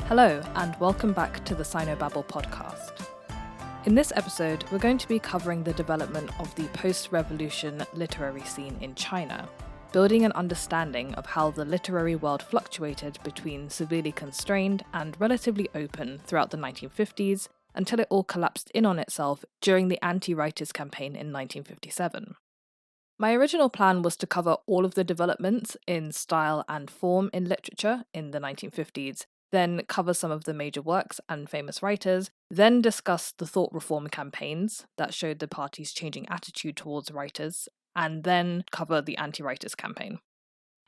Hello, and welcome back to the Sinobabble podcast. In this episode, we're going to be covering the development of the post-revolution literary scene in China, building an understanding of how the literary world fluctuated between severely constrained and relatively open throughout the 1950s until it all collapsed in on itself during the anti-rightist campaign in 1957. My original plan was to cover all of the developments in style and form in literature in the 1950s, then cover some of the major works and famous writers, then discuss the thought reform campaigns that showed the party's changing attitude towards writers, and then cover the anti-rightist campaign.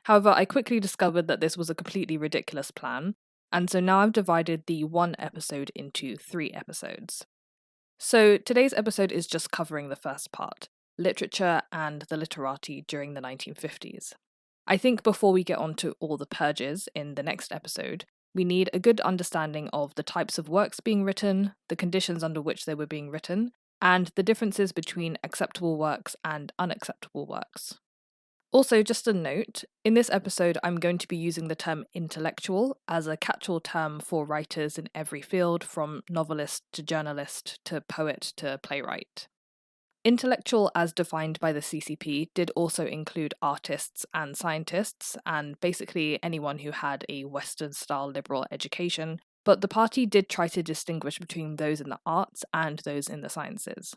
However, I quickly discovered that this was a completely ridiculous plan, and so now I've divided the one episode into 3 episodes. So today's episode is just covering the first part, literature and the literati during the 1950s. I think before we get on to all the purges in the next episode, we need a good understanding of the types of works being written, the conditions under which they were being written, and the differences between acceptable works and unacceptable works. Also, just a note, in this episode I'm going to be using the term intellectual as a catch-all term for writers in every field, from novelist to journalist to poet to playwright. Intellectual, as defined by the CCP, did also include artists and scientists, and basically anyone who had a Western-style liberal education, but the party did try to distinguish between those in the arts and those in the sciences.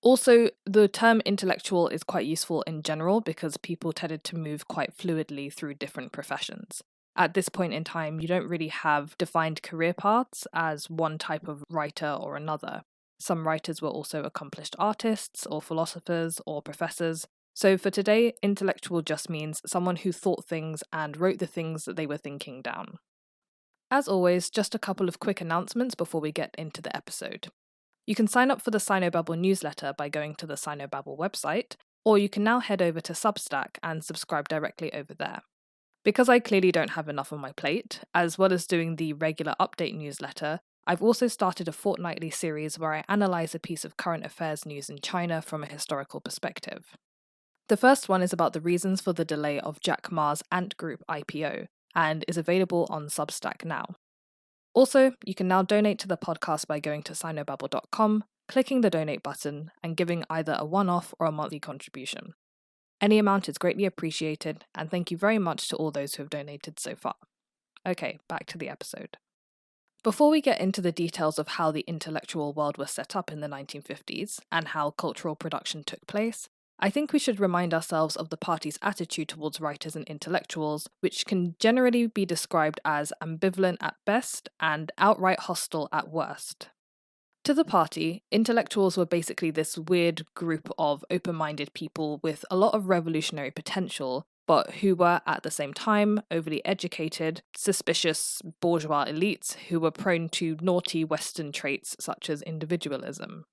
Also, the term intellectual is quite useful in general because people tended to move quite fluidly through different professions. At this point in time, you don't really have defined career paths as one type of writer or another. Some writers were also accomplished artists, or philosophers, or professors. So for today, intellectual just means someone who thought things and wrote the things that they were thinking down. As always, just a couple of quick announcements before we get into the episode. You can sign up for the Sinobabble newsletter by going to the Sinobabble website, or you can now head over to Substack and subscribe directly over there. Because I clearly don't have enough on my plate, as well as doing the regular update newsletter, I've also started a fortnightly series where I analyse a piece of current affairs news in China from a historical perspective. The first one is about the reasons for the delay of Jack Ma's Ant Group IPO, and is available on Substack now. Also, you can now donate to the podcast by going to sinobabble.com, clicking the donate button, and giving either a one-off or a monthly contribution. Any amount is greatly appreciated, and thank you very much to all those who have donated so far. Okay, back to the episode. Before we get into the details of how the intellectual world was set up in the 1950s and how cultural production took place, I think we should remind ourselves of the party's attitude towards writers and intellectuals, which can generally be described as ambivalent at best and outright hostile at worst. To the party, intellectuals were basically this weird group of open-minded people with a lot of revolutionary potential, but who were at the same time overly educated, suspicious bourgeois elites who were prone to naughty Western traits such as individualism.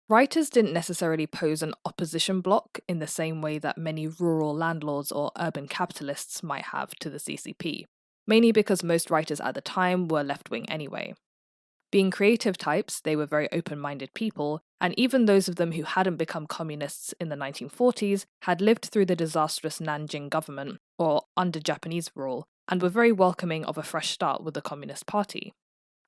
Writers didn't necessarily pose an opposition bloc in the same way that many rural landlords or urban capitalists might have to the CCP, mainly because most writers at the time were left-wing anyway. Being creative types, they were very open-minded people, and even those of them who hadn't become communists in the 1940s had lived through the disastrous Nanjing government, or under Japanese rule, and were very welcoming of a fresh start with the Communist Party.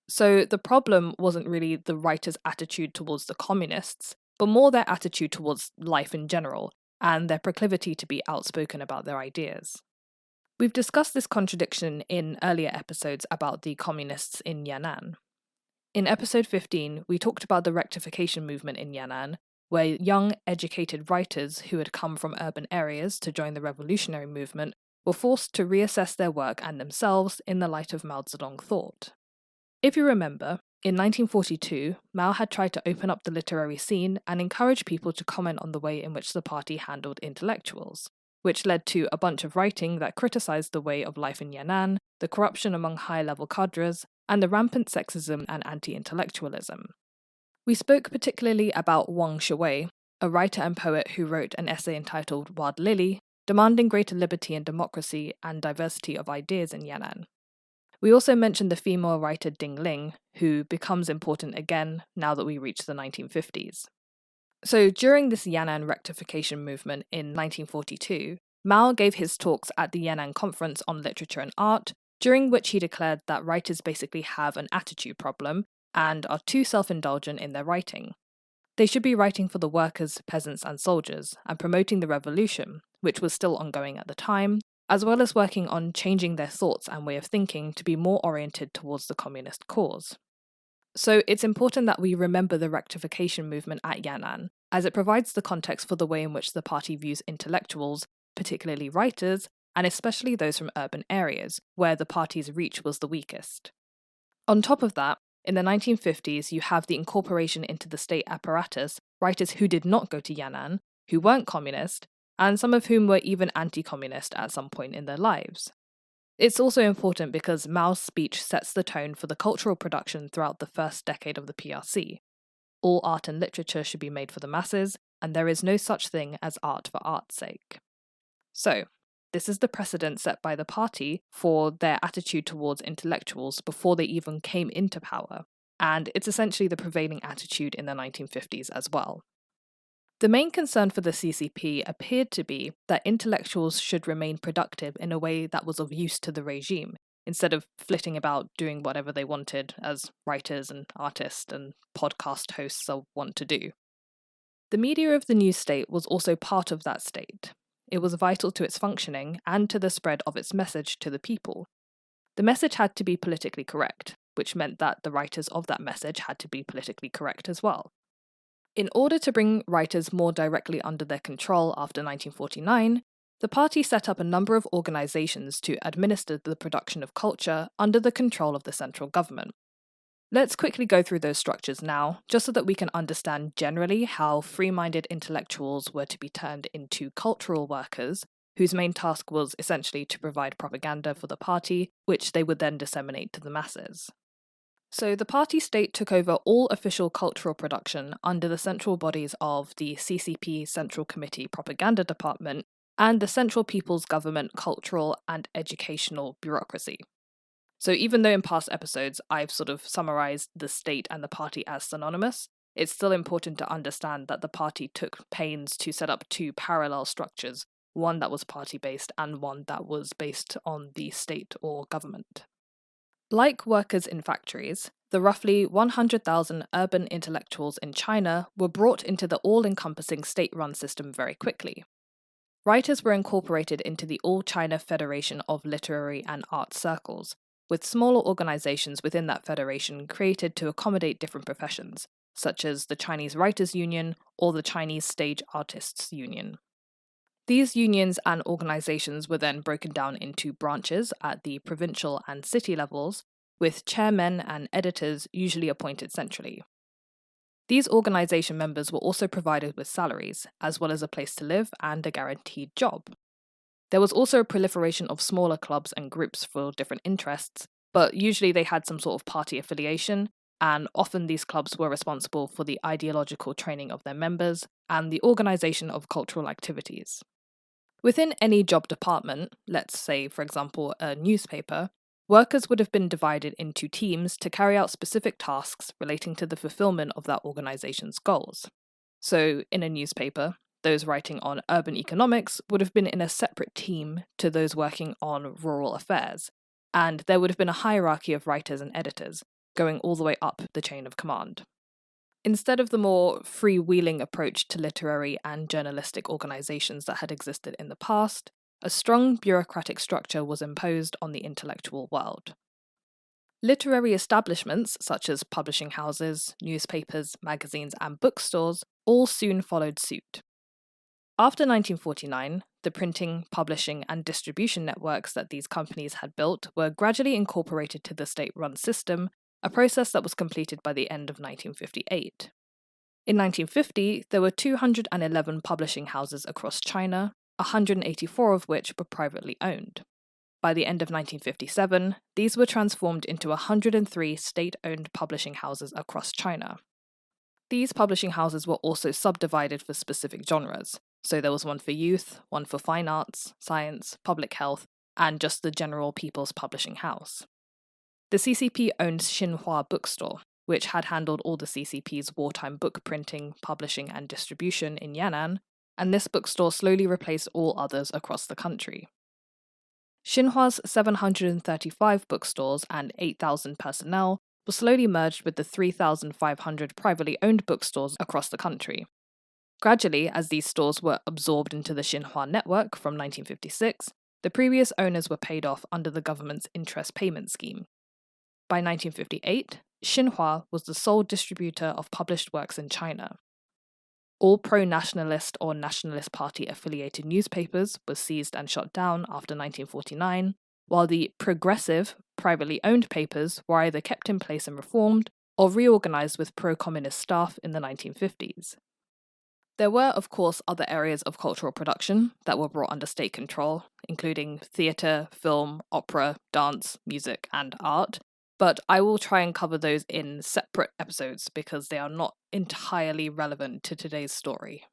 So the problem wasn't really the writers' attitude towards the communists, but more their attitude towards life in general, and their proclivity to be outspoken about their ideas. We've discussed this contradiction in earlier episodes about the communists in Yan'an. In episode 15, we talked about the rectification movement in Yan'an, where young, educated writers who had come from urban areas to join the revolutionary movement were forced to reassess their work and themselves in the light of Mao Zedong thought. If you remember, in 1942, Mao had tried to open up the literary scene and encourage people to comment on the way in which the party handled intellectuals, which led to a bunch of writing that criticized the way of life in Yan'an, the corruption among high-level cadres, and the rampant sexism and anti-intellectualism. We spoke particularly about Wang Shuwei, a writer and poet who wrote an essay entitled Wild Lily, demanding greater liberty and democracy and diversity of ideas in Yan'an. We also mentioned the female writer Ling, who becomes important again now that we reach the 1950s. So during this Yan'an rectification movement in 1942, Mao gave his talks at the Yan'an Conference on Literature and Art, during which he declared that writers basically have an attitude problem and are too self-indulgent in their writing. They should be writing for the workers, peasants, and soldiers, and promoting the revolution, which was still ongoing at the time, as well as working on changing their thoughts and way of thinking to be more oriented towards the communist cause. So it's important that we remember the rectification movement at Yan'an, as it provides the context for the way in which the party views intellectuals, particularly writers, and especially those from urban areas, where the party's reach was the weakest. On top of that, in the 1950s, you have the incorporation into the state apparatus writers who did not go to Yan'an, who weren't communist, and some of whom were even anti-communist at some point in their lives. It's also important because Mao's speech sets the tone for the cultural production throughout the first decade of the PRC. All art and literature should be made for the masses, and there is no such thing as art for art's sake. So, this is the precedent set by the party for their attitude towards intellectuals before they even came into power, and it's essentially the prevailing attitude in the 1950s as well. The main concern for the CCP appeared to be that intellectuals should remain productive in a way that was of use to the regime, instead of flitting about doing whatever they wanted, as writers and artists and podcast hosts are wont to do. The media of the new state was also part of that state. It was vital to its functioning and to the spread of its message to the people. The message had to be politically correct, which meant that the writers of that message had to be politically correct as well. In order to bring writers more directly under their control after 1949, the party set up a number of organizations to administer the production of culture under the control of the central government. Let's quickly go through those structures now, just so that we can understand generally how free-minded intellectuals were to be turned into cultural workers, whose main task was essentially to provide propaganda for the party, which they would then disseminate to the masses. So the party state took over all official cultural production under the central bodies of the CCP Central Committee Propaganda Department and the Central People's Government Cultural and Educational Bureaucracy. So even though in past episodes I've sort of summarized the state and the party as synonymous, it's still important to understand that the party took pains to set up two parallel structures, one that was party-based and one that was based on the state or government. Like workers in factories, the roughly 100,000 urban intellectuals in China were brought into the all-encompassing state-run system very quickly. Writers were incorporated into the All-China Federation of Literary and Art Circles, with smaller organizations within that federation created to accommodate different professions, such as the Chinese Writers' Union or the Chinese Stage Artists' Union. These unions and organizations were then broken down into branches at the provincial and city levels, with chairmen and editors usually appointed centrally. These organization members were also provided with salaries, as well as a place to live and a guaranteed job. There was also a proliferation of smaller clubs and groups for different interests, but usually they had some sort of party affiliation, and often these clubs were responsible for the ideological training of their members and the organization of cultural activities. Within any job department, let's say, for example, a newspaper, workers would have been divided into teams to carry out specific tasks relating to the fulfillment of that organization's goals. So, in a newspaper, those writing on urban economics would have been in a separate team to those working on rural affairs, and there would have been a hierarchy of writers and editors, going all the way up the chain of command. Instead of the more freewheeling approach to literary and journalistic organizations that had existed in the past, a strong bureaucratic structure was imposed on the intellectual world. Literary establishments, such as publishing houses, newspapers, magazines, and bookstores, all soon followed suit. After 1949, the printing, publishing, and distribution networks that these companies had built were gradually incorporated to the state-run system, a process that was completed by the end of 1958. In 1950, there were 211 publishing houses across China, 184 of which were privately owned. By the end of 1957, these were transformed into 103 state-owned publishing houses across China. These publishing houses were also subdivided for specific genres, so there was one for youth, one for fine arts, science, public health, and just the general people's publishing house. The CCP owned Xinhua Bookstore, which had handled all the CCP's wartime book printing, publishing, and distribution in Yan'an, and this bookstore slowly replaced all others across the country. Xinhua's 735 bookstores and 8,000 personnel were slowly merged with the 3,500 privately owned bookstores across the country. Gradually, as these stores were absorbed into the Xinhua network from 1956, the previous owners were paid off under the government's interest payment scheme. By 1958, Xinhua was the sole distributor of published works in China. All pro-nationalist or Nationalist Party affiliated newspapers were seized and shut down after 1949, while the progressive, privately owned papers were either kept in place and reformed or reorganized with pro-communist staff in the 1950s. There were, of course, other areas of cultural production that were brought under state control, including theatre, film, opera, dance, music, and art, but I will try and cover those in separate episodes because they are not entirely relevant to today's story.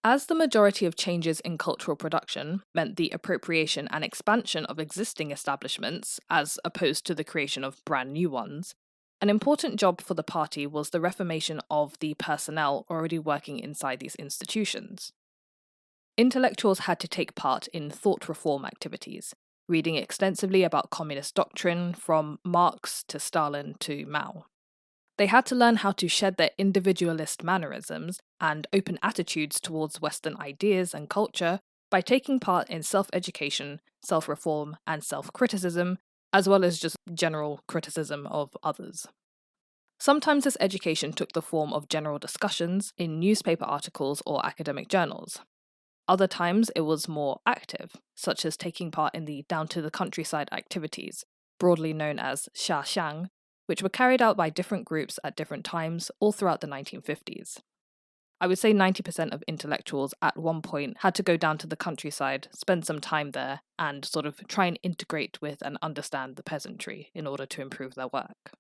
As the majority of changes in cultural production meant the appropriation and expansion of existing establishments, as opposed to the creation of brand new ones, an important job for the party was the reformation of the personnel already working inside these institutions. Intellectuals had to take part in thought reform activities, reading extensively about communist doctrine from Marx to Stalin to Mao. They had to learn how to shed their individualist mannerisms and open attitudes towards Western ideas and culture by taking part in self-education, self-reform, and self-criticism, as well as just general criticism of others. Sometimes this education took the form of general discussions in newspaper articles or academic journals. Other times it was more active, such as taking part in the down-to-the-countryside activities, broadly known as xiaxiang, which were carried out by different groups at different times all throughout the 1950s. I would say 90% of intellectuals at one point had to go down to the countryside, spend some time there, and sort of try and integrate with and understand the peasantry in order to improve their work.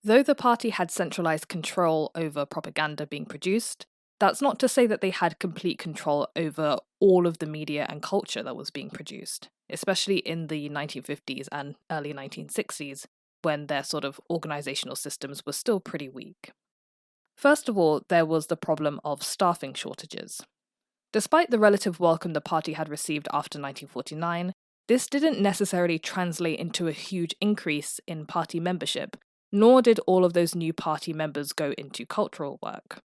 Though the party had centralized control over propaganda being produced, that's not to say that they had complete control over all of the media and culture that was being produced, especially in the 1950s and early 1960s, when their sort of organizational systems were still pretty weak. First of all, there was the problem of staffing shortages. Despite the relative welcome the party had received after 1949, this didn't necessarily translate into a huge increase in party membership, nor did all of those new party members go into cultural work.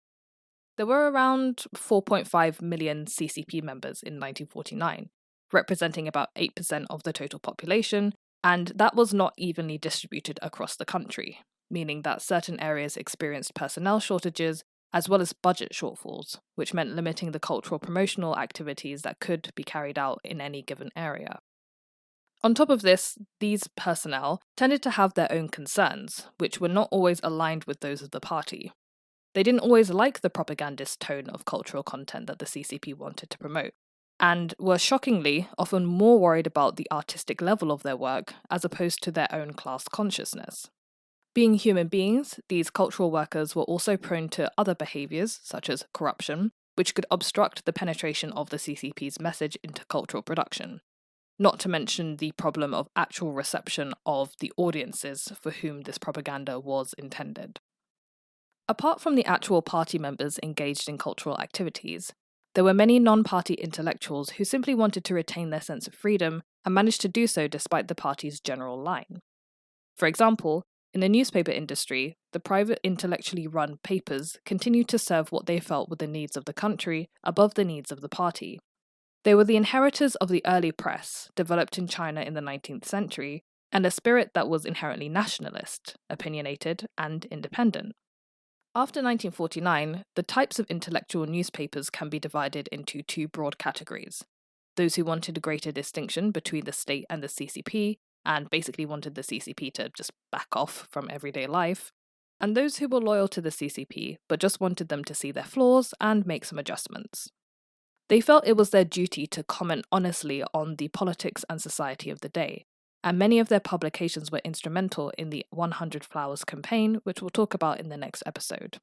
There were around 4.5 million CCP members in 1949, representing about 8% of the total population, and that was not evenly distributed across the country, meaning that certain areas experienced personnel shortages as well as budget shortfalls, which meant limiting the cultural promotional activities that could be carried out in any given area. On top of this, these personnel tended to have their own concerns, which were not always aligned with those of the party. They didn't always like the propagandist tone of cultural content that the CCP wanted to promote, and were shockingly often more worried about the artistic level of their work as opposed to their own class consciousness. Being human beings, these cultural workers were also prone to other behaviours, such as corruption, which could obstruct the penetration of the CCP's message into cultural production, not to mention the problem of actual reception of the audiences for whom this propaganda was intended. Apart from the actual party members engaged in cultural activities, there were many non-party intellectuals who simply wanted to retain their sense of freedom and managed to do so despite the party's general line. For example, in the newspaper industry, the private intellectually run papers continued to serve what they felt were the needs of the country above the needs of the party. They were the inheritors of the early press, developed in China in the 19th century, and a spirit that was inherently nationalist, opinionated, and independent. After 1949, the types of intellectual newspapers can be divided into two broad categories. Those who wanted a greater distinction between the state and the CCP, and basically wanted the CCP to just back off from everyday life, and those who were loyal to the CCP, but just wanted them to see their flaws and make some adjustments. They felt it was their duty to comment honestly on the politics and society of the day, and many of their publications were instrumental in the 100 Flowers campaign, which we'll talk about in the next episode.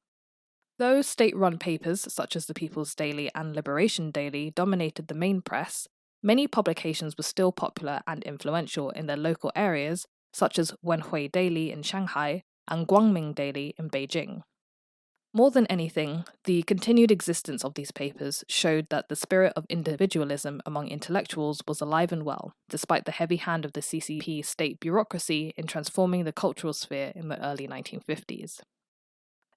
Though state-run papers such as the People's Daily and Liberation Daily dominated the main press, many publications were still popular and influential in their local areas, such as Wenhui Daily in Shanghai and Guangming Daily in Beijing. More than anything, the continued existence of these papers showed that the spirit of individualism among intellectuals was alive and well, despite the heavy hand of the CCP state bureaucracy in transforming the cultural sphere in the early 1950s.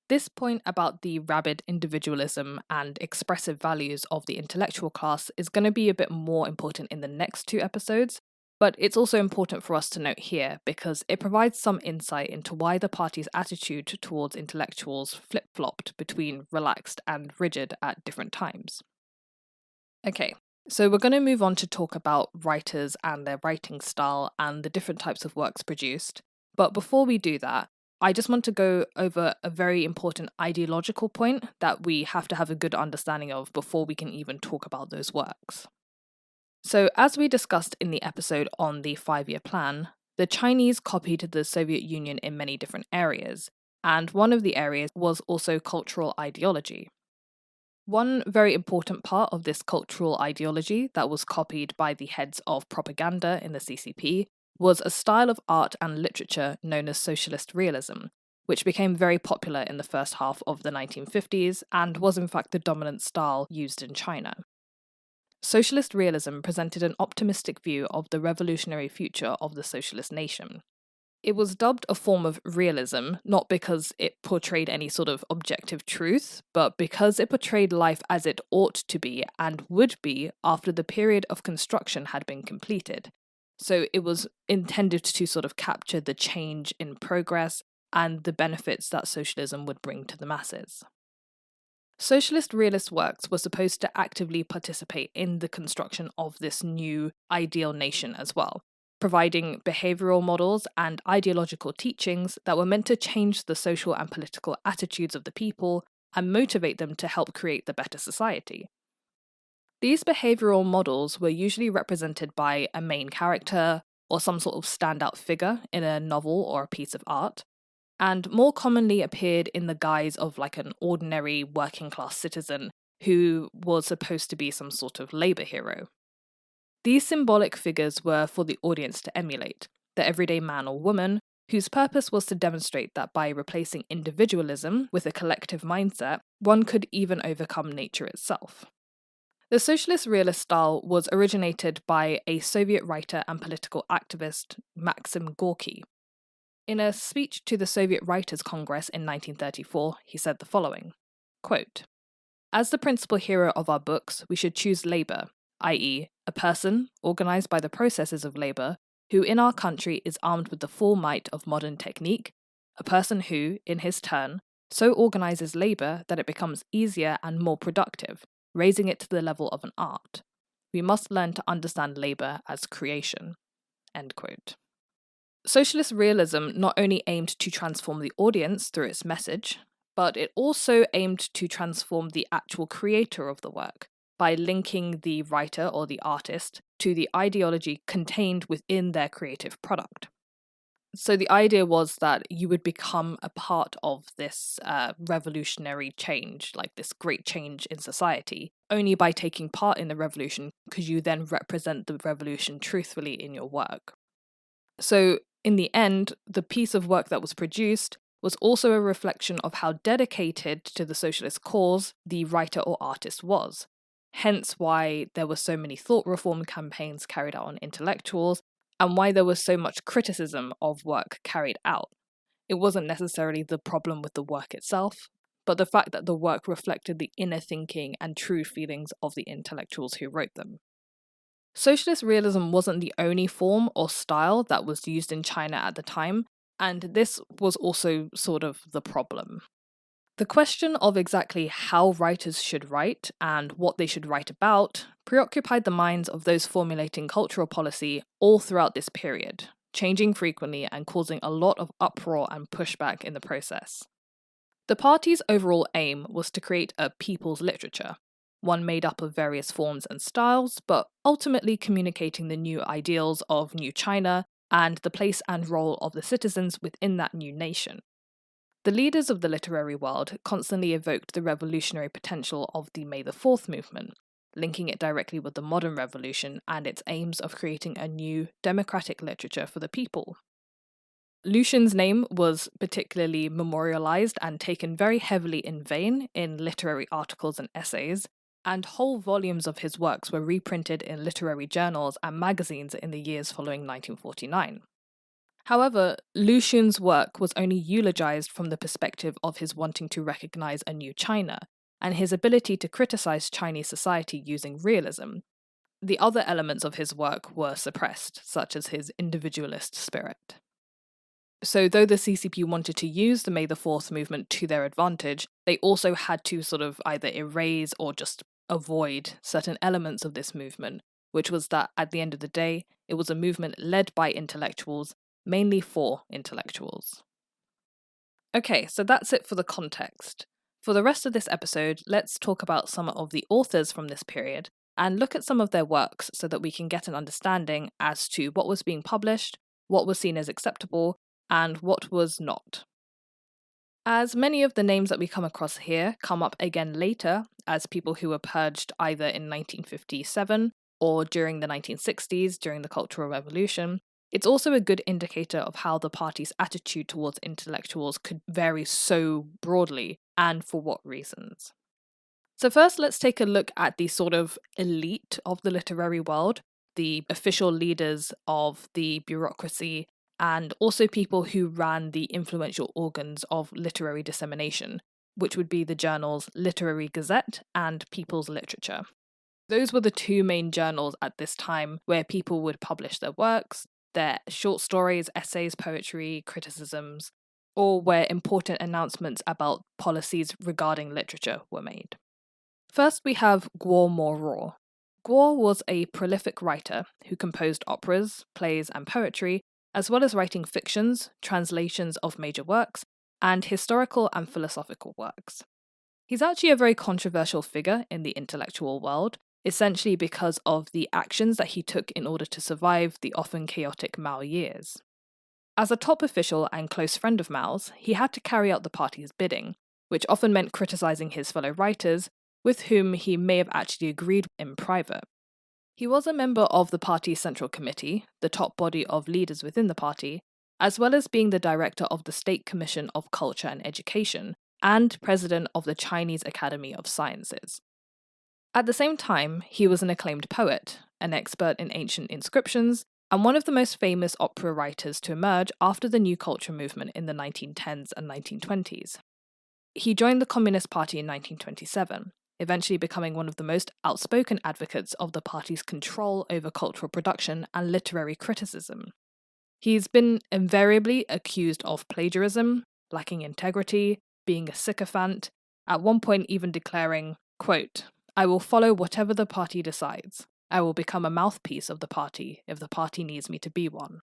This point about the rabid individualism and expressive values of the intellectual class is going to be a bit more important in the next two episodes, but it's also important for us to note here because it provides some insight into why the party's attitude towards intellectuals flip-flopped between relaxed and rigid at different times. Okay, so we're going to move on to talk about writers and their writing style and the different types of works produced. But before we do that, I just want to go over a very important ideological point that we have to have a good understanding of before we can even talk about those works. So, as we discussed in the episode on the 5-year plan, the Chinese copied the Soviet Union in many different areas, and one of the areas was also cultural ideology. One very important part of this cultural ideology that was copied by the heads of propaganda in the CCP was a style of art and literature known as Socialist realism, which became very popular in the first half of the 1950s and was in fact the dominant style used in China. Socialist realism presented an optimistic view of the revolutionary future of the socialist nation. It was dubbed a form of realism, not because it portrayed any sort of objective truth, but because it portrayed life as it ought to be and would be after the period of construction had been completed. So it was intended to sort of capture the change in progress and the benefits that socialism would bring to the masses. Socialist realist works were supposed to actively participate in the construction of this new ideal nation as well, providing behavioral models and ideological teachings that were meant to change the social and political attitudes of the people and motivate them to help create the better society. These behavioral models were usually represented by a main character or some sort of standout figure in a novel or a piece of art, and more commonly appeared in the guise of like an ordinary working class citizen who was supposed to be some sort of labor hero. These symbolic figures were for the audience to emulate, the everyday man or woman, whose purpose was to demonstrate that by replacing individualism with a collective mindset, one could even overcome nature itself. The socialist realist style was originated by a Soviet writer and political activist, Maxim Gorky. In a speech to the Soviet Writers' Congress in 1934, he said the following, quote, "As the principal hero of our books, we should choose labor, i.e., a person, organized by the processes of labor, who in our country is armed with the full might of modern technique, a person who, in his turn, so organizes labor that it becomes easier and more productive, raising it to the level of an art. We must learn to understand labor as creation." End quote. Socialist realism not only aimed to transform the audience through its message, but it also aimed to transform the actual creator of the work by linking the writer or the artist to the ideology contained within their creative product. So the idea was that you would become a part of this revolutionary change, like this great change in society, only by taking part in the revolution because you then represent the revolution truthfully in your work. So in the end, the piece of work that was produced was also a reflection of how dedicated to the socialist cause the writer or artist was. Hence why there were so many thought reform campaigns carried out on intellectuals, and why there was so much criticism of work carried out. It wasn't necessarily the problem with the work itself, but the fact that the work reflected the inner thinking and true feelings of the intellectuals who wrote them. Socialist realism wasn't the only form or style that was used in China at the time, and this was also sort of the problem. The question of exactly how writers should write and what they should write about preoccupied the minds of those formulating cultural policy all throughout this period, changing frequently and causing a lot of uproar and pushback in the process. The party's overall aim was to create a people's literature, one made up of various forms and styles, but ultimately communicating the new ideals of New China and the place and role of the citizens within that new nation. The leaders of the literary world constantly evoked the revolutionary potential of the May the 4th movement, linking it directly with the modern revolution and its aims of creating a new democratic literature for the people. Lu Xun's name was particularly memorialized and taken very heavily in vain in literary articles and essays, and whole volumes of his works were reprinted in literary journals and magazines in the years following 1949. However, Lu Xun's work was only eulogized from the perspective of his wanting to recognize a new China, and his ability to criticize Chinese society using realism. The other elements of his work were suppressed, such as his individualist spirit. So though the CCP wanted to use the May the 4th movement to their advantage, they also had to sort of either erase or just avoid certain elements of this movement, which was that at the end of the day, it was a movement led by intellectuals, mainly for intellectuals. Okay, so that's it for the context. For the rest of this episode, let's talk about some of the authors from this period and look at some of their works so that we can get an understanding as to what was being published, what was seen as acceptable, and what was not. As many of the names that we come across here come up again later as people who were purged either in 1957 or during the 1960s during the Cultural Revolution, it's also a good indicator of how the party's attitude towards intellectuals could vary so broadly and for what reasons. So first, let's take a look at the sort of elite of the literary world, the official leaders of the bureaucracy, and also people who ran the influential organs of literary dissemination, which would be the journals Literary Gazette and People's Literature. Those were the two main journals at this time where people would publish their works, their short stories, essays, poetry, criticisms, or where important announcements about policies regarding literature were made. First, we have Guo Moruo. Guo was a prolific writer who composed operas, plays, and poetry, as well as writing fictions, translations of major works, and historical and philosophical works. He's actually a very controversial figure in the intellectual world, essentially because of the actions that he took in order to survive the often chaotic Mao years. As a top official and close friend of Mao's, he had to carry out the party's bidding, which often meant criticizing his fellow writers, with whom he may have actually agreed in private. He was a member of the party's Central Committee, the top body of leaders within the party, as well as being the director of the State Commission of Culture and Education, and president of the Chinese Academy of Sciences. At the same time, he was an acclaimed poet, an expert in ancient inscriptions, and one of the most famous opera writers to emerge after the New Culture movement in the 1910s and 1920s. He joined the Communist Party in 1927, eventually becoming one of the most outspoken advocates of the party's control over cultural production and literary criticism. He's been invariably accused of plagiarism, lacking integrity, being a sycophant, at one point even declaring, quote, "I will follow whatever the party decides. I will become a mouthpiece of the party if the party needs me to be one."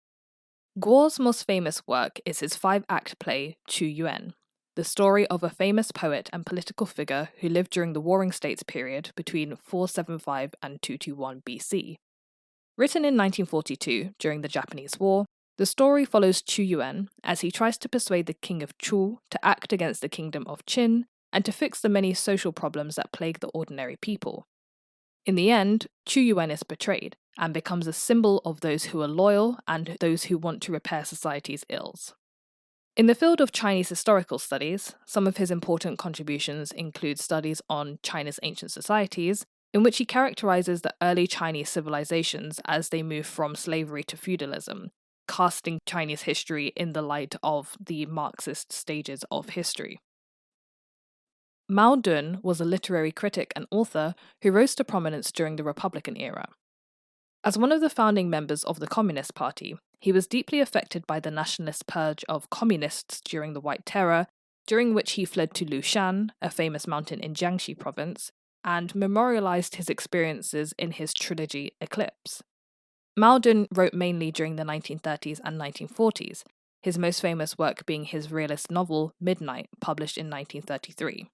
Guo's most famous work is his 5-act play, Chu Yuan, the story of a famous poet and political figure who lived during the Warring States period between 475 and 221 BC. Written in 1942 during the Japanese War, the story follows Chu Yuan as he tries to persuade the king of Chu to act against the kingdom of Qin and to fix the many social problems that plague the ordinary people. In the end, Chu Yuan is betrayed and becomes a symbol of those who are loyal and those who want to repair society's ills. In the field of Chinese historical studies, some of his important contributions include studies on China's ancient societies, in which he characterizes the early Chinese civilizations as they move from slavery to feudalism, casting Chinese history in the light of the Marxist stages of history. Mao Dun was a literary critic and author who rose to prominence during the Republican era. As one of the founding members of the Communist Party, he was deeply affected by the nationalist purge of communists during the White Terror, during which he fled to Lushan, a famous mountain in Jiangxi province, and memorialized his experiences in his trilogy Eclipse. Mao Dun wrote mainly during the 1930s and 1940s, his most famous work being his realist novel Midnight, published in 1933.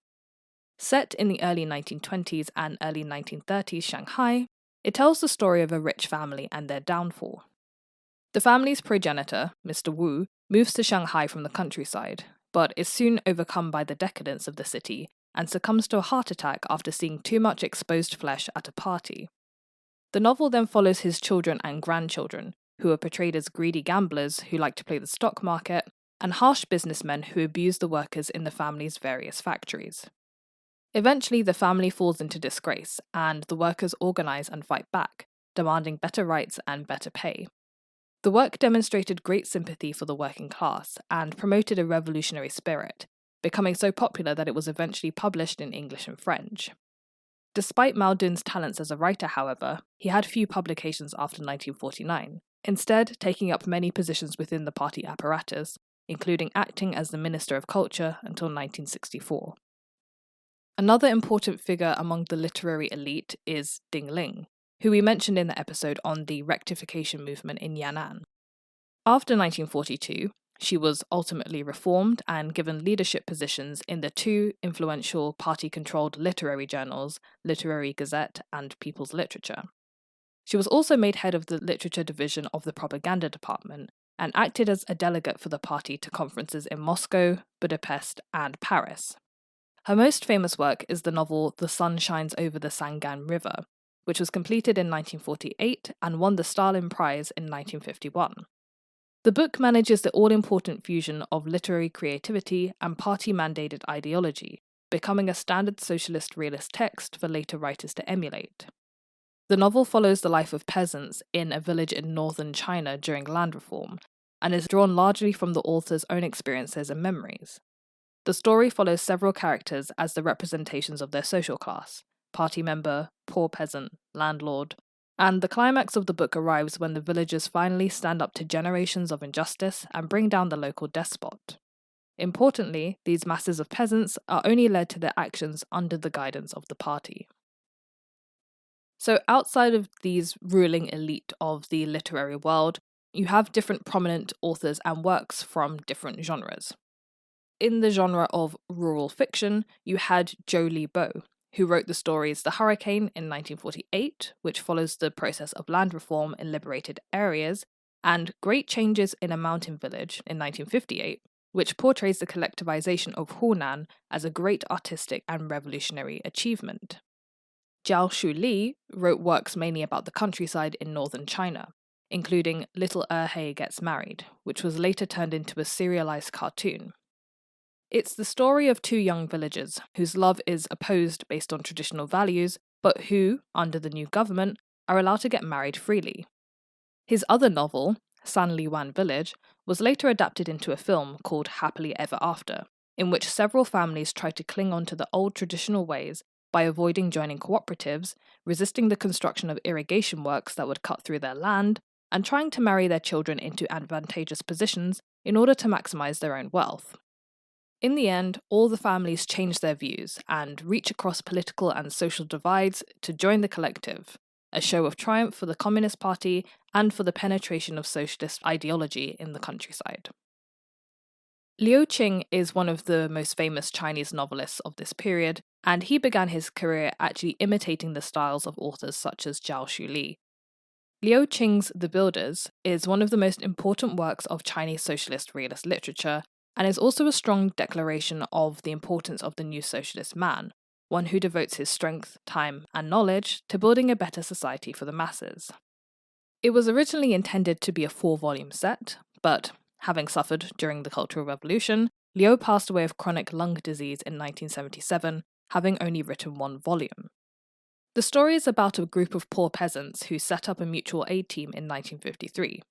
Set in the early 1920s and early 1930s Shanghai, it tells the story of a rich family and their downfall. The family's progenitor, Mr. Wu, moves to Shanghai from the countryside, but is soon overcome by the decadence of the city and succumbs to a heart attack after seeing too much exposed flesh at a party. The novel then follows his children and grandchildren, who are portrayed as greedy gamblers who like to play the stock market, and harsh businessmen who abuse the workers in the family's various factories. Eventually, the family falls into disgrace, and the workers organize and fight back, demanding better rights and better pay. The work demonstrated great sympathy for the working class and promoted a revolutionary spirit, becoming so popular that it was eventually published in English and French. Despite Mao Dun's talents as a writer, however, he had few publications after 1949, instead taking up many positions within the party apparatus, including acting as the Minister of Culture until 1964. Another important figure among the literary elite is Ling, who we mentioned in the episode on the rectification movement in Yan'an. After 1942, she was ultimately reformed and given leadership positions in the two influential party-controlled literary journals, Literary Gazette and People's Literature. She was also made head of the literature division of the propaganda department and acted as a delegate for the party to conferences in Moscow, Budapest, and Paris. Her most famous work is the novel The Sun Shines Over the Sangan River, which was completed in 1948 and won the Stalin Prize in 1951. The book manages the all-important fusion of literary creativity and party-mandated ideology, becoming a standard socialist realist text for later writers to emulate. The novel follows the life of peasants in a village in northern China during land reform, and is drawn largely from the author's own experiences and memories. The story follows several characters as the representations of their social class: party member, poor peasant, landlord, and the climax of the book arrives when the villagers finally stand up to generations of injustice and bring down the local despot. Importantly, these masses of peasants are only led to their actions under the guidance of the party. So outside of these ruling elite of the literary world, you have different prominent authors and works from different genres. In the genre of rural fiction, you had Zhou Libo, who wrote the stories The Hurricane in 1948, which follows the process of land reform in liberated areas, and Great Changes in a Mountain Village in 1958, which portrays the collectivization of Hunan as a great artistic and revolutionary achievement. Jiao Shu Li wrote works mainly about the countryside in northern China, including Little He Gets Married, which was later turned into a serialized cartoon. It's the story of two young villagers whose love is opposed based on traditional values, but who, under the new government, are allowed to get married freely. His other novel, San Liwan Village, was later adapted into a film called Happily Ever After, in which several families try to cling on to the old traditional ways by avoiding joining cooperatives, resisting the construction of irrigation works that would cut through their land, and trying to marry their children into advantageous positions in order to maximize their own wealth. In the end, all the families change their views and reach across political and social divides to join the collective, a show of triumph for the Communist Party and for the penetration of socialist ideology in the countryside. Liu Qing is one of the most famous Chinese novelists of this period, and he began his career actually imitating the styles of authors such as Jiao Shu Li. Liu Qing's The Builders is one of the most important works of Chinese socialist realist literature, and is also a strong declaration of the importance of the new socialist man, one who devotes his strength, time, and knowledge to building a better society for the masses. It was originally intended to be a 4-volume set, but having suffered during the Cultural Revolution, Liu passed away of chronic lung disease in 1977, having only written 1 volume. The story is about a group of poor peasants who set up a mutual aid team in 1953.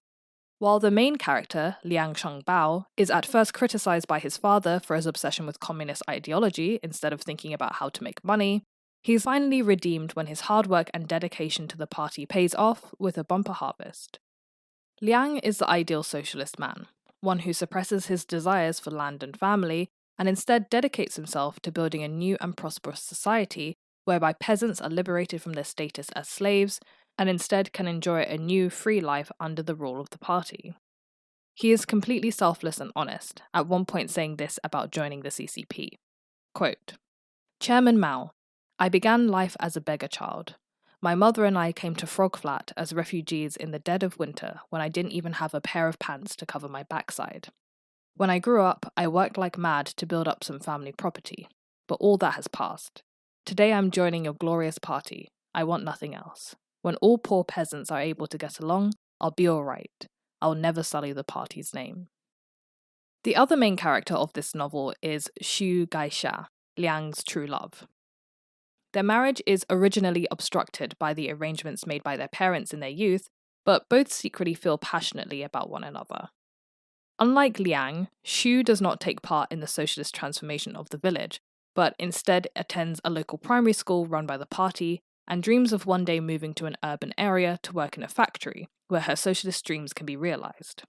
While the main character, Liang Shengbao, is at first criticized by his father for his obsession with communist ideology instead of thinking about how to make money, he's finally redeemed when his hard work and dedication to the party pays off with a bumper harvest. Liang is the ideal socialist man, one who suppresses his desires for land and family and instead dedicates himself to building a new and prosperous society whereby peasants are liberated from their status as slaves and instead can enjoy a new, free life under the rule of the party. He is completely selfless and honest, at one point saying this about joining the CCP. Quote, Chairman Mao, I began life as a beggar child. My mother and I came to Frog Flat as refugees in the dead of winter when I didn't even have a pair of pants to cover my backside. When I grew up, I worked like mad to build up some family property, but all that has passed. Today I'm joining your glorious party. I want nothing else. When all poor peasants are able to get along, I'll be alright. I'll never sully the party's name. The other main character of this novel is Xu Gaixia, Liang's true love. Their marriage is originally obstructed by the arrangements made by their parents in their youth, but both secretly feel passionately about one another. Unlike Liang, Xu does not take part in the socialist transformation of the village, but instead attends a local primary school run by the party and dreams of one day moving to an urban area to work in a factory, where her socialist dreams can be realised.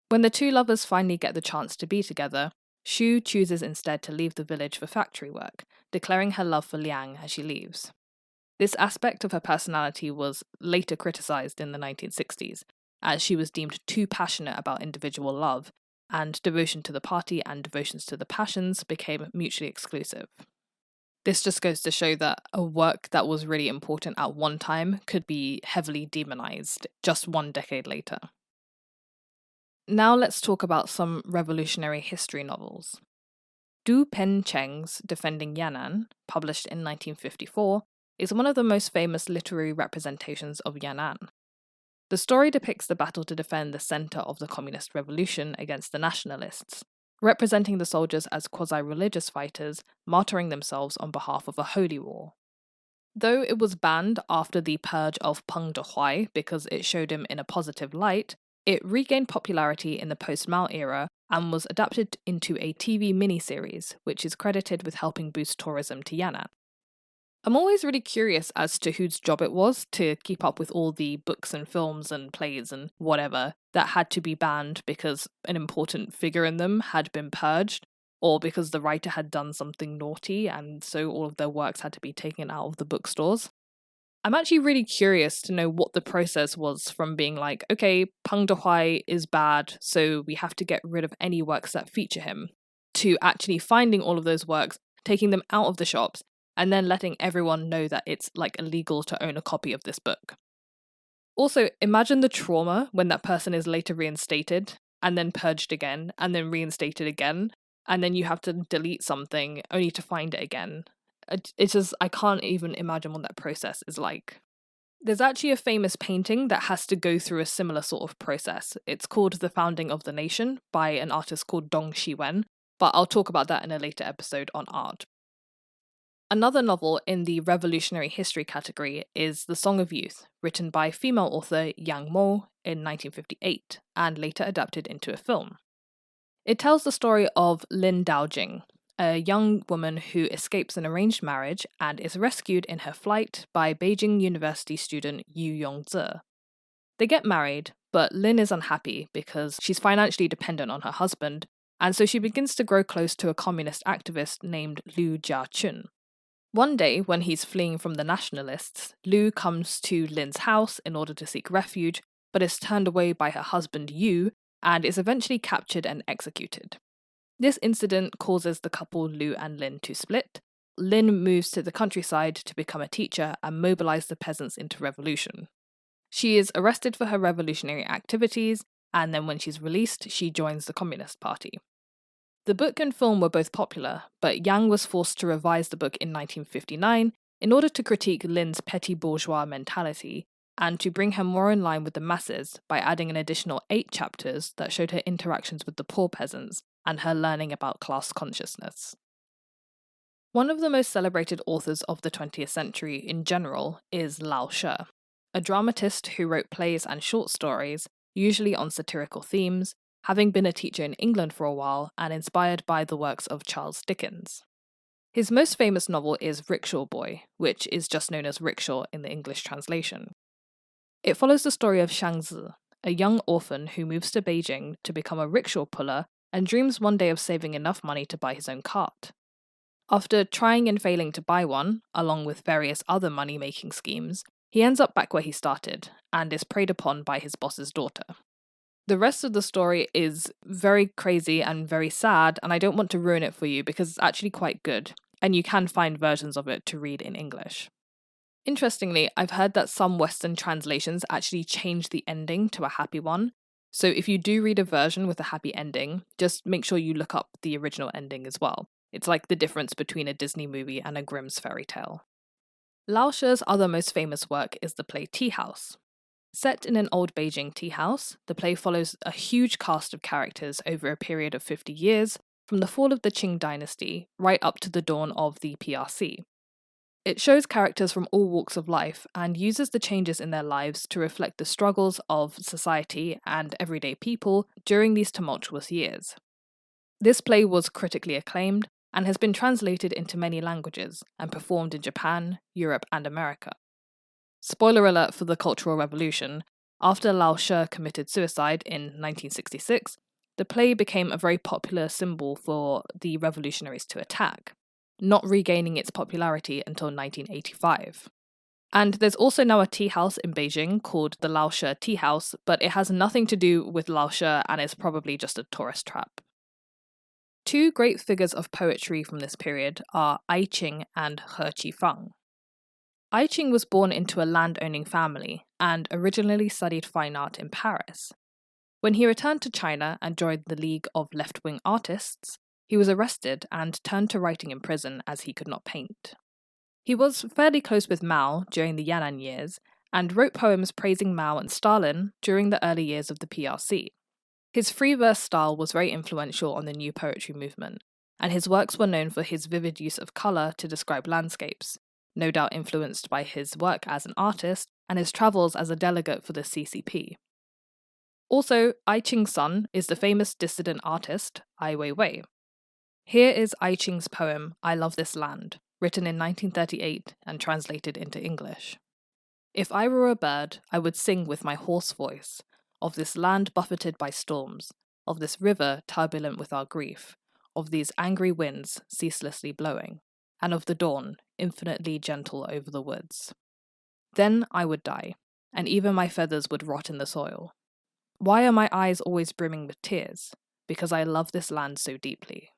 When the two lovers finally get the chance to be together, Xu chooses instead to leave the village for factory work, declaring her love for Liang as she leaves. This aspect of her personality was later criticised in the 1960s, as she was deemed too passionate about individual love, and devotion to the party and devotions to the passions became mutually exclusive. This just goes to show that a work that was really important at one time could be heavily demonized just one decade later. Now let's talk about some revolutionary history novels. Du Pencheng's Defending Yan'an, published in 1954, is one of the most famous literary representations of Yan'an. The story depicts the battle to defend the center of the communist revolution against the nationalists, representing the soldiers as quasi-religious fighters martyring themselves on behalf of a holy war. Though it was banned after the purge of Peng Dehuai because it showed him in a positive light, it regained popularity in the post-Mao era and was adapted into a TV miniseries, which is credited with helping boost tourism to Yan'an. I'm always really curious as to whose job it was to keep up with all the books and films and plays and whatever that had to be banned because an important figure in them had been purged, or because the writer had done something naughty and so all of their works had to be taken out of the bookstores. I'm actually really curious to know what the process was from being like, okay, Peng Dehuai is bad, so we have to get rid of any works that feature him, to actually finding all of those works, taking them out of the shops, and then letting everyone know that it's like illegal to own a copy of this book. Also, imagine the trauma when that person is later reinstated, and then purged again, and then reinstated again, and then you have to delete something only to find it again. It's just, I can't even imagine what that process is like. There's actually a famous painting that has to go through a similar sort of process. It's called The Founding of the Nation by an artist called Dong Shiwen, but I'll talk about that in a later episode on art. Another novel in the revolutionary history category is The Song of Youth, written by female author Yang Mo in 1958 and later adapted into a film. It tells the story of Lin Daojing, a young woman who escapes an arranged marriage and is rescued in her flight by Beijing University student Yu Yongzi. They get married, but Lin is unhappy because she's financially dependent on her husband, and so she begins to grow close to a communist activist named Liu Jiachun. One day, when he's fleeing from the nationalists, Liu comes to Lin's house in order to seek refuge, but is turned away by her husband Yu and is eventually captured and executed. This incident causes the couple Liu and Lin to split. Lin moves to the countryside to become a teacher and mobilize the peasants into revolution. She is arrested for her revolutionary activities, and then when she's released, she joins the Communist Party. The book and film were both popular, but Yang was forced to revise the book in 1959 in order to critique Lin's petty bourgeois mentality and to bring her more in line with the masses by adding an additional 8 chapters that showed her interactions with the poor peasants and her learning about class consciousness. One of the most celebrated authors of the 20th century in general is Lao She, a dramatist who wrote plays and short stories, usually on satirical themes, having been a teacher in England for a while and inspired by the works of Charles Dickens. His most famous novel is Rickshaw Boy, which is just known as Rickshaw in the English translation. It follows the story of Shangzi, a young orphan who moves to Beijing to become a rickshaw puller and dreams one day of saving enough money to buy his own cart. After trying and failing to buy one, along with various other money-making schemes, he ends up back where he started and is preyed upon by his boss's daughter. The rest of the story is very crazy and very sad, and I don't want to ruin it for you because it's actually quite good, and you can find versions of it to read in English. Interestingly, I've heard that some Western translations actually change the ending to a happy one, so if you do read a version with a happy ending, just make sure you look up the original ending as well. It's like the difference between a Disney movie and a Grimm's fairy tale. Lao She's other most famous work is the play Tea House. Set in an old Beijing tea house, the play follows a huge cast of characters over a period of 50 years, from the fall of the Qing dynasty right up to the dawn of the PRC. It shows characters from all walks of life and uses the changes in their lives to reflect the struggles of society and everyday people during these tumultuous years. This play was critically acclaimed and has been translated into many languages and performed in Japan, Europe, and America. Spoiler alert for the Cultural Revolution, after Lao She committed suicide in 1966, the play became a very popular symbol for the revolutionaries to attack, not regaining its popularity until 1985. And there's also now a tea house in Beijing called the Lao She Tea House, but it has nothing to do with Lao She and is probably just a tourist trap. Two great figures of poetry from this period are Qing and Qifang. Qing was born into a land-owning family and originally studied fine art in Paris. When he returned to China and joined the League of Left-Wing Artists, he was arrested and turned to writing in prison as he could not paint. He was fairly close with Mao during the Yan'an years and wrote poems praising Mao and Stalin during the early years of the PRC. His free verse style was very influential on the new poetry movement, and his works were known for his vivid use of colour to describe landscapes, no doubt influenced by his work as an artist and his travels as a delegate for the CCP. Also, Qing's son is the famous dissident artist Ai Weiwei. Here is Qing's poem I Love This Land, written in 1938 and translated into English. If I were a bird, I would sing with my hoarse voice, of this land buffeted by storms, of this river turbulent with our grief, of these angry winds ceaselessly blowing, and of the dawn, infinitely gentle over the woods. Then I would die, and even my feathers would rot in the soil. Why are my eyes always brimming with tears? Because I love this land so deeply.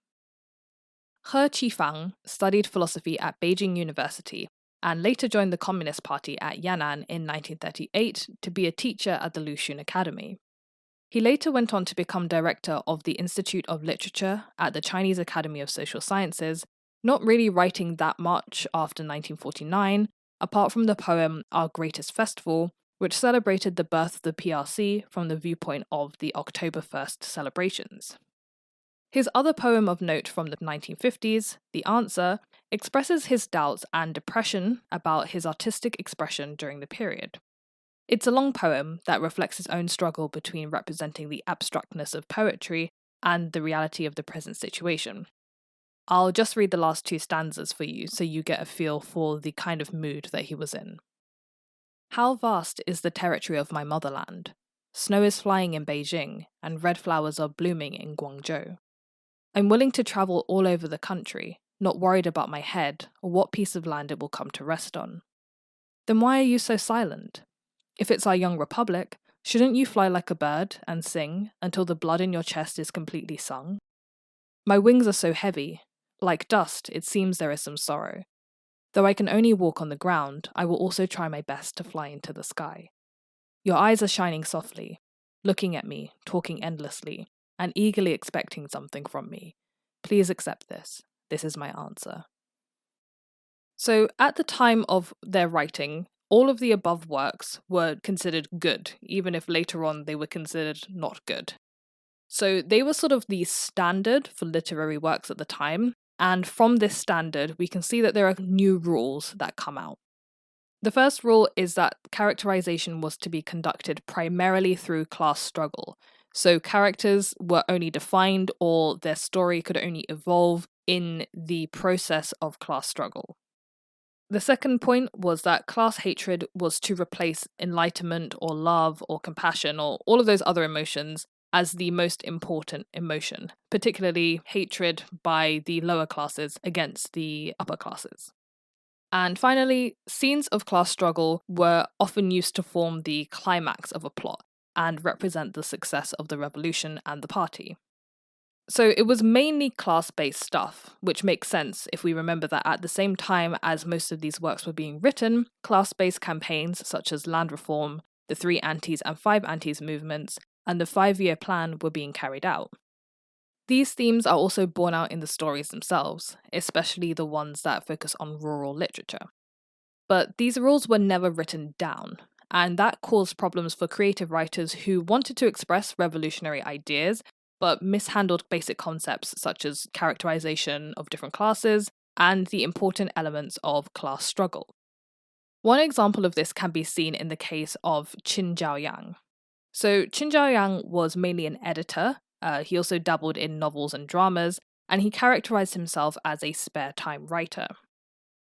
Qifang studied philosophy at Beijing University and later joined the Communist Party at Yan'an in 1938 to be a teacher at the Luxun Academy. He later went on to become director of the Institute of Literature at the Chinese Academy of Social Sciences, not really writing that much after 1949, apart from the poem Our Greatest Festival, which celebrated the birth of the PRC from the viewpoint of the October 1st celebrations. His other poem of note from the 1950s, The Answer, expresses his doubts and depression about his artistic expression during the period. It's a long poem that reflects his own struggle between representing the abstractness of poetry and the reality of the present situation. I'll just read the last two stanzas for you so you get a feel for the kind of mood that he was in. How vast is the territory of my motherland. Snow is flying in Beijing, and red flowers are blooming in Guangzhou. I'm willing to travel all over the country, not worried about my head or what piece of land it will come to rest on. Then why are you so silent? If it's our young republic, shouldn't you fly like a bird and sing until the blood in your chest is completely sung? My wings are so heavy. Like dust, it seems there is some sorrow. Though I can only walk on the ground, I will also try my best to fly into the sky. Your eyes are shining softly, looking at me, talking endlessly, and eagerly expecting something from me. Please accept this. This is my answer. So, at the time of their writing, all of the above works were considered good, even if later on they were considered not good. So they were sort of the standard for literary works at the time, and from this standard, we can see that there are new rules that come out. The first rule is that characterization was to be conducted primarily through class struggle. So characters were only defined or their story could only evolve in the process of class struggle. The second point was that class hatred was to replace enlightenment or love or compassion or all of those other emotions as the most important emotion, particularly hatred by the lower classes against the upper classes. And finally, scenes of class struggle were often used to form the climax of a plot and represent the success of the revolution and the party. So it was mainly class-based stuff, which makes sense if we remember that at the same time as most of these works were being written, class-based campaigns such as land reform, the 3 antis and 5 antis movements, and the 5-year plan were being carried out. These themes are also borne out in the stories themselves, especially the ones that focus on rural literature. But these rules were never written down, and that caused problems for creative writers who wanted to express revolutionary ideas but mishandled basic concepts such as characterization of different classes and the important elements of class struggle. One example of this can be seen in the case of Qin Zhaoyang. So Qin Zhaoyang was mainly an editor. He also dabbled in novels and dramas, and he characterized himself as a spare-time writer.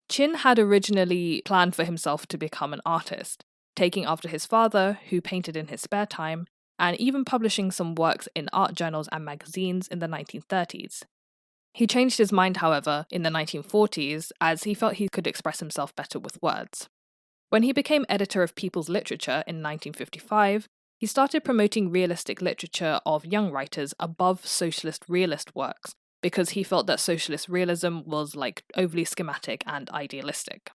Qin had originally planned for himself to become an artist, taking after his father, who painted in his spare time, and even publishing some works in art journals and magazines in the 1930s. He changed his mind, however, in the 1940s, as he felt he could express himself better with words. When he became editor of People's Literature in 1955, he started promoting realistic literature of young writers above socialist realist works, because he felt that socialist realism was overly schematic and idealistic.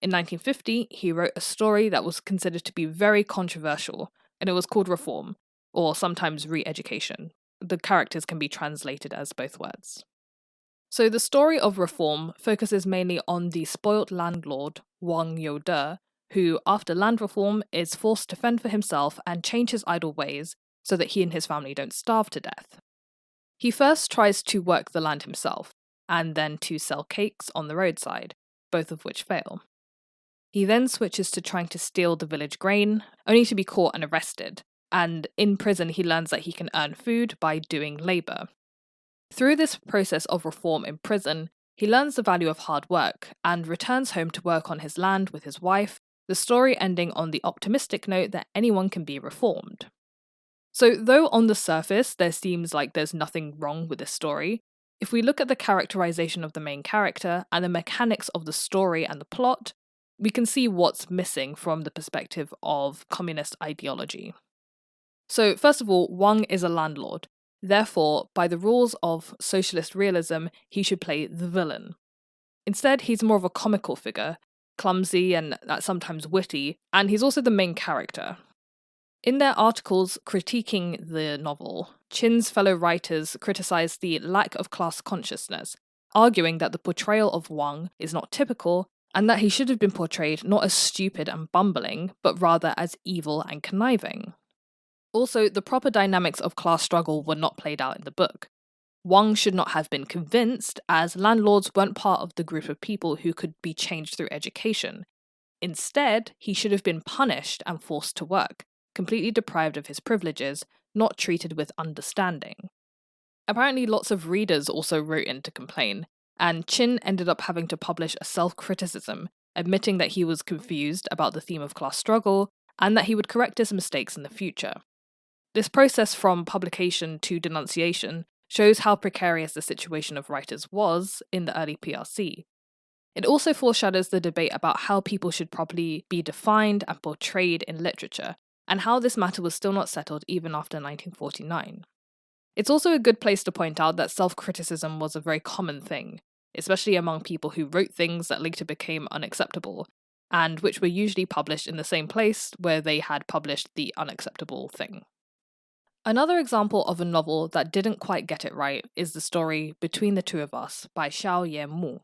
In 1950, he wrote a story that was considered to be very controversial, and it was called Reform, or sometimes Re-Education. The characters can be translated as both words. So the story of Reform focuses mainly on the spoilt landlord, Wang Youde, who, after land reform, is forced to fend for himself and change his idle ways so that he and his family don't starve to death. He first tries to work the land himself, and then to sell cakes on the roadside, both of which fail. He then switches to trying to steal the village grain, only to be caught and arrested, and in prison he learns that he can earn food by doing labour. Through this process of reform in prison, he learns the value of hard work and returns home to work on his land with his wife, the story ending on the optimistic note that anyone can be reformed. So, though on the surface there seems like there's nothing wrong with this story, if we look at the characterization of the main character and the mechanics of the story and the plot, we can see what's missing from the perspective of communist ideology. So, first of all, Wang is a landlord. Therefore, by the rules of socialist realism, he should play the villain. Instead, he's more of a comical figure, clumsy and sometimes witty, and he's also the main character. In their articles critiquing the novel, Qin's fellow writers criticized the lack of class consciousness, arguing that the portrayal of Wang is not typical and that he should have been portrayed not as stupid and bumbling, but rather as evil and conniving. Also, the proper dynamics of class struggle were not played out in the book. Wang should not have been convinced, as landlords weren't part of the group of people who could be changed through education. Instead, he should have been punished and forced to work, completely deprived of his privileges, not treated with understanding. Apparently, lots of readers also wrote in to complain, and Qin ended up having to publish a self-criticism, admitting that he was confused about the theme of class struggle and that he would correct his mistakes in the future. This process from publication to denunciation shows how precarious the situation of writers was in the early PRC. It also foreshadows the debate about how people should properly be defined and portrayed in literature, and how this matter was still not settled even after 1949. It's also a good place to point out that self-criticism was a very common thing, especially among people who wrote things that later became unacceptable, and which were usually published in the same place where they had published the unacceptable thing. Another example of a novel that didn't quite get it right is the story Between the Two of Us by Xiao Yanmu.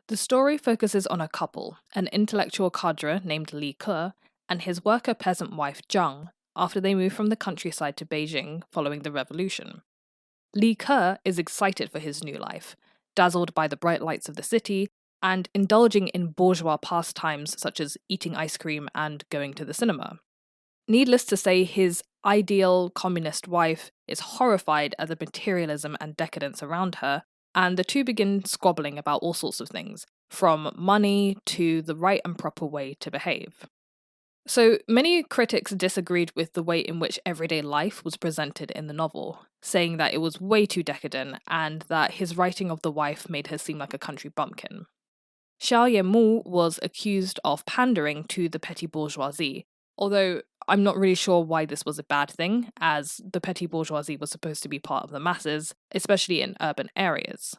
The story focuses on a couple, an intellectual cadre named Li Ke and his worker peasant wife Zhang, after they moved from the countryside to Beijing following the revolution. Li Ke is excited for his new life, dazzled by the bright lights of the city, and indulging in bourgeois pastimes such as eating ice cream and going to the cinema. Needless to say, his ideal communist wife is horrified at the materialism and decadence around her, and the two begin squabbling about all sorts of things, from money to the right and proper way to behave. So, many critics disagreed with the way in which everyday life was presented in the novel, saying that it was way too decadent and that his writing of the wife made her seem like a country bumpkin. Xiao Yanmu was accused of pandering to the petty bourgeoisie, although I'm not really sure why this was a bad thing, as the petty bourgeoisie was supposed to be part of the masses, especially in urban areas.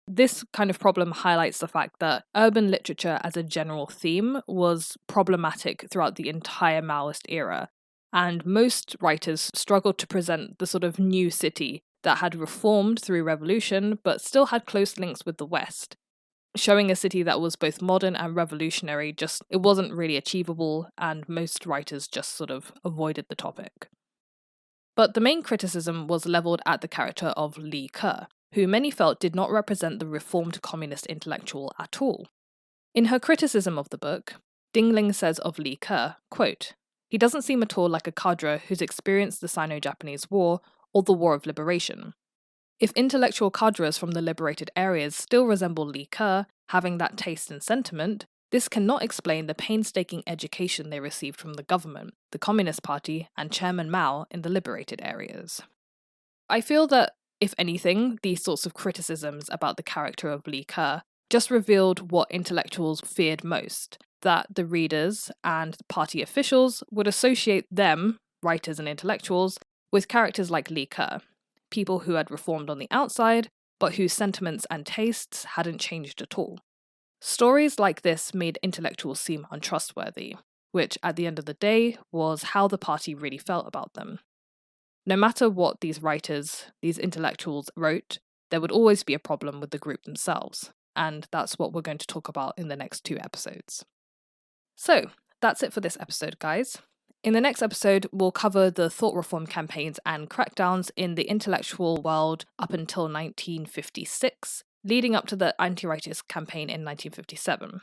This kind of problem highlights the fact that urban literature as a general theme was problematic throughout the entire Maoist era, and most writers struggled to present the sort of new city that had reformed through revolution but still had close links with the West. showing a city that was both modern and revolutionary it wasn't really achievable, and most writers just sort of avoided the topic. But the main criticism was levelled at the character of Li Ke, who many felt did not represent the reformed communist intellectual at all. In her criticism of the book, Ling says of Li Ke, quote, "He doesn't seem at all like a cadre who's experienced the Sino-Japanese War or the War of Liberation. If intellectual cadres from the liberated areas still resemble Li Ke, having that taste and sentiment, this cannot explain the painstaking education they received from the government, the Communist Party, and Chairman Mao in the liberated areas." I feel that, if anything, these sorts of criticisms about the character of Li Ke just revealed what intellectuals feared most, that the readers and party officials would associate them, writers and intellectuals, with characters like Li Ke, people who had reformed on the outside, but whose sentiments and tastes hadn't changed at all. Stories like this made intellectuals seem untrustworthy, which at the end of the day was how the party really felt about them. No matter what these writers, these intellectuals wrote, there would always be a problem with the group themselves, and that's what we're going to talk about in the next 2 episodes. So, that's it for this episode, guys. In the next episode, we'll cover the thought reform campaigns and crackdowns in the intellectual world up until 1956, leading up to the anti-rightist campaign in 1957.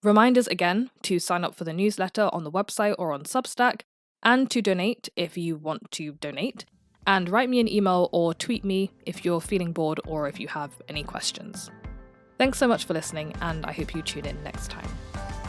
Reminders again to sign up for the newsletter on the website or on Substack, and to donate if you want to donate, and write me an email or tweet me if you're feeling bored or if you have any questions. Thanks so much for listening, and I hope you tune in next time.